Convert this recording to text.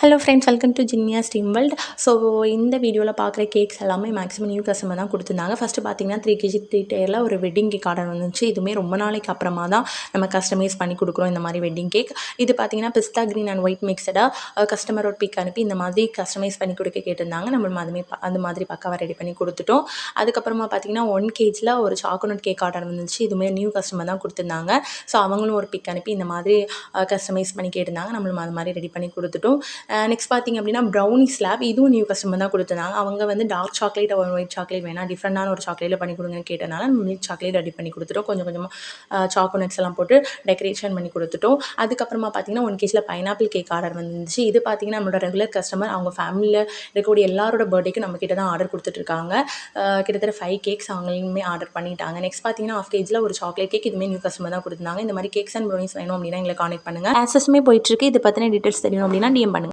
Hello friends, welcome to ஜின்னியா stream world. So இந்த வீடியோவில் பார்க்குற கேக்ஸ் எல்லாமே மேக்ஸிமம் நியூ கஸ்டமர் தான் கொடுத்துருந்தாங்க. ஃபஸ்ட்டு பார்த்தீங்கன்னா 3 kg 3 டயரில் ஒரு வெட்டிங் கேக் ஆர்டர் வந்துச்சு. இதுவுமே ரொம்ப நாளைக்கு அப்புறமா தான் நம்ம கஸ்டமைஸ் பண்ணி கொடுக்குறோம் இந்த மாதிரி வெட்டிங் கேக். இது பார்த்தீங்கன்னா பிஸ்தா க்ரீன் அண்ட் ஒயிட் மிக்சடாக கஸ்டமரோட பிக் அனுப்பி இந்த மாதிரி கஸ்டமைஸ் பண்ணி கொடுக்க கேட்டிருந்தாங்க. நம்ம அந்த மாதிரி பக்காவாக ரெடி பண்ணி கொடுத்துட்டோம். அதுக்கப்புறமா பார்த்தீங்கன்னா 1 kgல ஒரு சாக்கோனட் கேக் ஆர்டர் வந்துச்சு. இதுவுமே நியூ கஸ்டமர் தான் கொடுத்துருந்தாங்க. ஸோ அவங்களும் ஒரு பிக் அனுப்பி இந்த மாதிரி கஸ்டமைஸ் பண்ணி கேட்டிருந்தாங்க. நம்மளும் அது மாதிரி ரெடி பண்ணி கொடுத்துட்டோம். நெக்ஸ்ட் பார்த்திங்க அப்படின்னா ப்ரௌனி ஸ்லாப், இதுவும் நியூ கஸ்டமர் தான் கொடுத்துருந்தாங்க. அவங்க வந்து டார்க் சாக்லேட் ஒரு ஒயிட் சாக்லேட் வேணாம், டிஃப்ரெண்டான ஒரு சாக்லேட்டில் பண்ணி கொடுங்கன்னு கேட்டனால நம்ம மில்க் சாக்லேட் ரெடி பண்ணி கொடுத்துட்டோம். கொஞ்சம் கொஞ்சமாக சாக்கோனட்ஸ் எல்லாம் போட்டு டெக்கரேஷன் பண்ணி கொடுத்துட்டோம். அதுக்கப்புறமா பார்த்திங்கன்னா 1 kgல பைனாப்பிள் கேக் ஆர்டர் வந்துச்சு. இது பார்த்திங்கன்னா நம்மளோட ரெகுலர் கஸ்டமர், அவங்க ஃபேமிலியில் இருக்கக்கூடிய எல்லாரோட பர்த்டேக்கும் நம்ம கிட்ட தான் ஆர்டர் கொடுத்துட்ருக்காங்க. கிட்டத்தட்ட 5 கேக்ஸ் அவங்களுமே ஆர்டர் பண்ணிட்டாங்க. நெக்ஸ்ட் பார்த்திங்கன்னா 1/2 kgல ஒரு சாக்லேட் கேக், இதுவுமே நியூ கஸ்டமர் தான் கொடுத்துருந்தாங்க. இந்த மாதிரி கேக்ஸ் அண்ட் ப்ரௌனிஸ் வேணும் அப்படின்னா எங்களை கான்டெக்ட் பண்ணுங்கள். ஆக்சஸுமே போயிட்டுருக்கு. இது பற்றின டீட்டெயில்ஸ் தெரியணும் அப்படின்னா DM பண்ணுங்கள்.